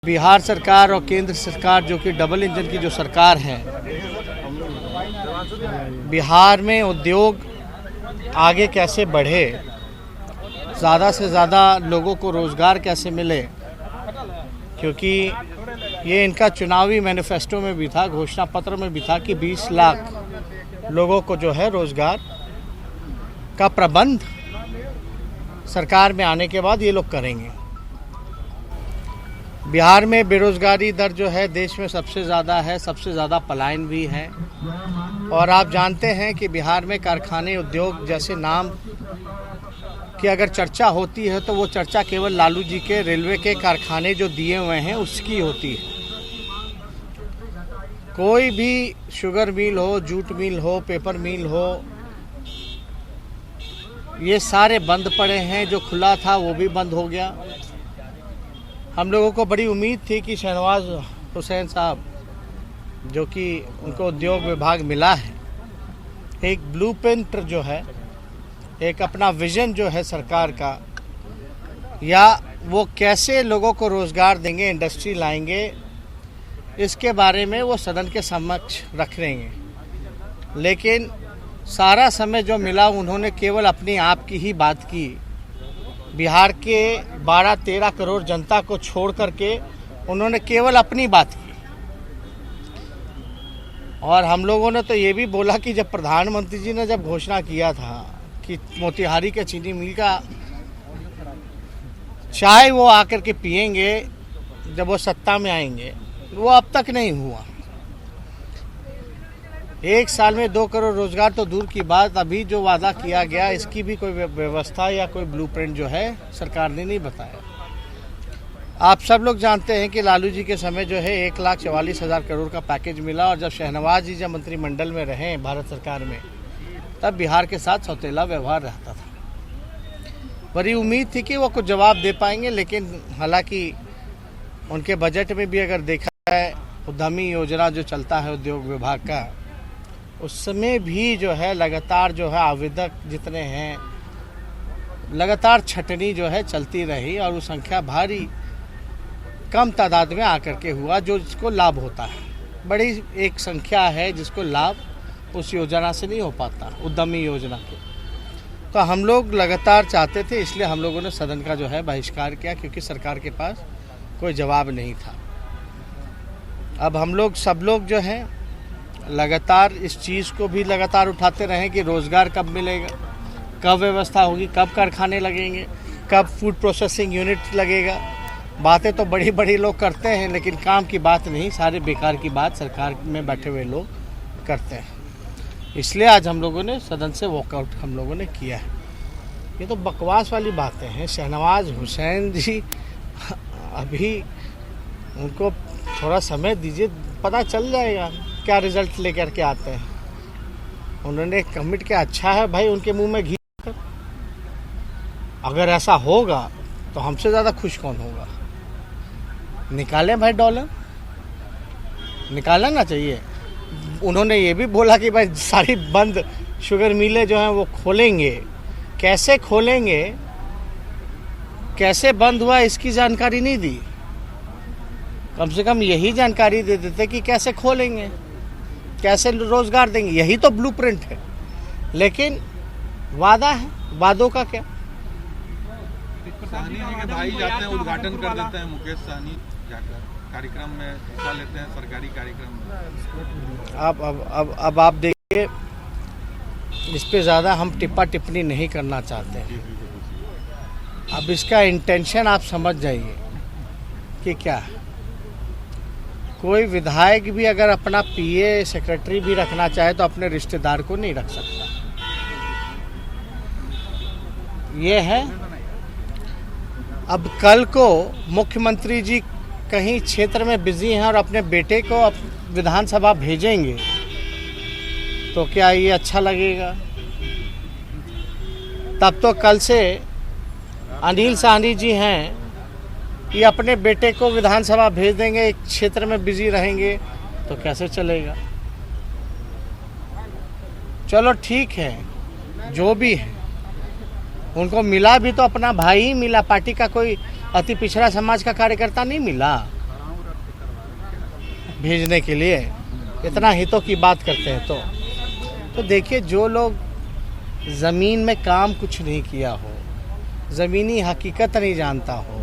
बिहार सरकार और केंद्र सरकार जो कि डबल इंजन की जो सरकार है, बिहार में उद्योग आगे कैसे बढ़े, ज़्यादा से ज़्यादा लोगों को रोज़गार कैसे मिले, क्योंकि ये इनका चुनावी मैनिफेस्टो में भी था, घोषणा पत्र में भी था कि 20 लाख लोगों को जो है रोज़गार का प्रबंध सरकार में आने के बाद ये लोग करेंगे। बिहार में बेरोज़गारी दर जो है देश में सबसे ज़्यादा है, सबसे ज़्यादा पलायन भी है। और आप जानते हैं कि बिहार में कारखाने उद्योग जैसे नाम की अगर चर्चा होती है तो वो चर्चा केवल लालू जी के रेलवे के कारखाने जो दिए हुए हैं उसकी होती है। कोई भी शुगर मिल हो, जूट मिल हो, पेपर मिल हो, ये सारे बंद पड़े हैं। जो खुला था वो भी बंद हो गया। हम लोगों को बड़ी उम्मीद थी कि शहनवाज हुसैन साहब, जो कि उनको उद्योग विभाग मिला है, एक ब्लूप्रिंट जो है, एक अपना विजन जो है सरकार का, या वो कैसे लोगों को रोज़गार देंगे, इंडस्ट्री लाएंगे, इसके बारे में वो सदन के समक्ष रख देंगे। लेकिन सारा समय जो मिला उन्होंने केवल अपनी आप की ही बात की। बिहार के 12-13 करोड़ जनता को छोड़ करके उन्होंने केवल अपनी बात की। और हम लोगों ने तो ये भी बोला कि जब प्रधानमंत्री जी ने जब घोषणा किया था कि मोतिहारी के चीनी मिल का चाय वो आकर के पिएंगे जब वो सत्ता में आएंगे, वो अब तक नहीं हुआ। एक साल में 2 करोड़ रोजगार तो दूर की बात, अभी जो वादा किया गया इसकी भी कोई व्यवस्था या कोई ब्लूप्रिंट जो है सरकार ने नहीं बताया। आप सब लोग जानते हैं कि लालू जी के समय जो है 1,44,000 करोड़ का पैकेज मिला, और जब शहनवाज जी जब मंत्रिमंडल में रहे भारत सरकार में, तब बिहार के साथ सौतेला व्यवहार रहता था। बड़ी उम्मीद थी कि वो कुछ जवाब दे पाएंगे, लेकिन हालांकि उनके बजट में भी अगर देखा है, उद्यमी योजना जो चलता है उद्योग विभाग का, उसमें भी जो है लगातार जो है आवेदक जितने हैं, लगातार छटनी जो है चलती रही, और वो संख्या भारी कम तादाद में आकर के हुआ जो जिसको लाभ होता है। बड़ी एक संख्या है जिसको लाभ उस योजना से नहीं हो पाता, उद्यमी योजना के। तो हम लोग लगातार चाहते थे, इसलिए हम लोगों ने सदन का जो है बहिष्कार किया, क्योंकि सरकार के पास कोई जवाब नहीं था। अब हम लोग सब लोग जो हैं लगातार इस चीज़ को भी लगातार उठाते रहें कि रोज़गार कब मिलेगा, कब व्यवस्था होगी, कब कारखाने लगेंगे, कब फूड प्रोसेसिंग यूनिट लगेगा। बातें तो बड़ी बड़ी लोग करते हैं, लेकिन काम की बात नहीं, सारे बेकार की बात सरकार में बैठे हुए लोग करते हैं। इसलिए आज हम लोगों ने सदन से वॉकआउट हम लोगों ने किया है। ये तो बकवास वाली बातें हैं। शहनवाज हुसैन जी, अभी उनको थोड़ा समय दीजिए, पता चल जाएगा क्या रिजल्ट लेकर के आते हैं। उन्होंने कमिट किया, अच्छा है भाई, उनके मुंह में घी। अगर ऐसा होगा तो हमसे ज़्यादा खुश कौन होगा। निकालें भाई डॉलर, निकालना चाहिए। उन्होंने ये भी बोला कि भाई सारी बंद शुगर मिलें जो हैं वो खोलेंगे। कैसे खोलेंगे, कैसे बंद हुआ, इसकी जानकारी नहीं दी। कम से कम यही जानकारी दे देते कि कैसे खोलेंगे, कैसे रोजगार देंगे। यही तो ब्लूप्रिंट है, लेकिन वादा है, वादों का क्या। साहनी जी के भाई जाते हैं, उद्घाटन कर देते हैं, मुकेश साहनी जाकर कार्यक्रम में हिस्सा लेते हैं, सरकारी कार्यक्रम में। अब आप देखिए, इस पे ज़्यादा हम टिप्पणी नहीं करना चाहते हैं। अब इसका इंटेंशन आप समझ जाइए कि क्या है। कोई विधायक भी अगर अपना पीए सेक्रेटरी भी रखना चाहे तो अपने रिश्तेदार को नहीं रख सकता। ये है। अब कल को मुख्यमंत्री जी कहीं क्षेत्र में बिजी हैं और अपने बेटे को विधानसभा भेजेंगे, तो क्या ये अच्छा लगेगा? तब तो कल से अनिल साहनी जी हैं, ये अपने बेटे को विधानसभा भेज देंगे, एक क्षेत्र में बिजी रहेंगे, तो कैसे चलेगा। चलो ठीक है, जो भी है, उनको मिला भी तो अपना भाई ही मिला, पार्टी का कोई अति पिछड़ा समाज का कार्यकर्ता नहीं मिला। भेजने के लिए, इतना हितों की बात करते हैं तो देखिए, जो लोग ज़मीन में काम कुछ नहीं किया हो, ज़मीनी हकीकत नहीं जानता हो,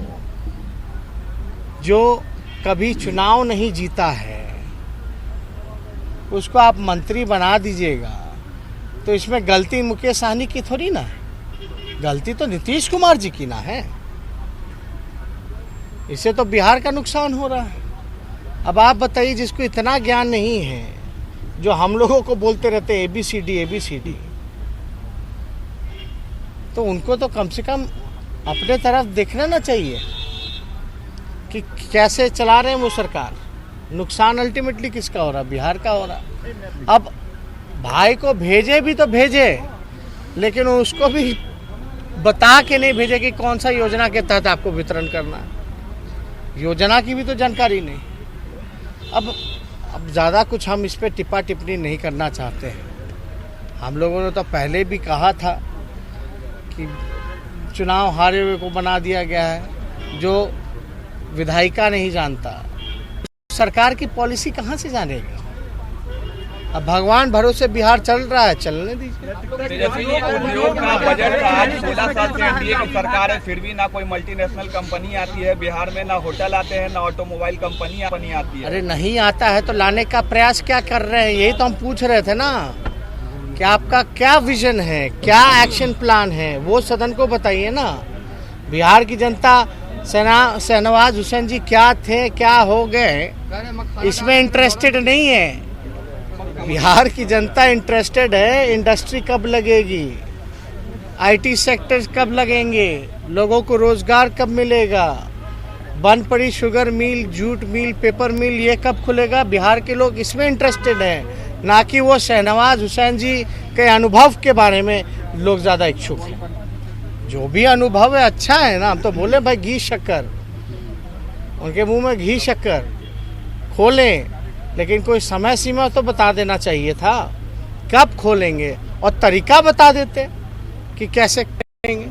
जो कभी चुनाव नहीं जीता है, उसको आप मंत्री बना दीजिएगा तो इसमें गलती मुकेश सहनी की थोड़ी ना है, गलती तो नीतीश कुमार जी की ना है। इससे तो बिहार का नुकसान हो रहा है। अब आप बताइए, जिसको इतना ज्ञान नहीं है, जो हम लोगों को बोलते रहते ABCD, तो उनको तो कम से कम अपने तरफ देखना ना चाहिए कि कैसे चला रहे हैं वो सरकार। नुकसान अल्टीमेटली किसका हो रहा? बिहार का हो रहा। अब भाई को भेजे भी तो भेजे, लेकिन उसको भी बता के नहीं भेजे कि कौन सा योजना के तहत आपको वितरण करना है। योजना की भी तो जानकारी नहीं। अब ज़्यादा कुछ हम इस पर टिप्पा टिप्पणी नहीं करना चाहते हैं। हम लोगों ने तो पहले भी कहा था कि चुनाव हारे हुए को बना दिया गया है, जो विधायिका नहीं जानता, सरकार की पॉलिसी कहाँ से जानेगा। अब भगवान भरोसे बिहार चल रहा है, चलने दीजिए। उद्योग का बजट आज 16 साल से एनडीए की सरकार है, फिर भी ना कोई मल्टीनेशनल कंपनी आती है बिहार में, ना होटल आते हैं, ना ऑटोमोबाइल कंपनी आती है। अरे नहीं आता है तो लाने का प्रयास क्या कर रहे हैं? यही तो हम पूछ रहे थे ना कि आपका क्या विजन है, क्या एक्शन प्लान है, वो सदन को बताइए ना। बिहार की जनता शहनवाज हुसैन जी क्या थे, क्या हो गए, इसमें इंटरेस्टेड नहीं है। बिहार की जनता इंटरेस्टेड है इंडस्ट्री कब लगेगी, IT सेक्टर कब लगेंगे, लोगों को रोजगार कब मिलेगा, बंद पड़ी sugar mill, jute mill, paper mill, ये कब खुलेगा। बिहार के लोग इसमें इंटरेस्टेड हैं, ना कि वो शहनवाज हुसैन जी के अनुभव के बारे में लोग ज़्यादा इच्छुक हैं। जो भी अनुभव है अच्छा है ना, हम तो बोले भाई घी शक्कर, उनके मुंह में घी शक्कर खोलें, लेकिन कोई समय सीमा तो बता देना चाहिए था, कब खोलेंगे, और तरीका बता देते कि कैसे करेंगे।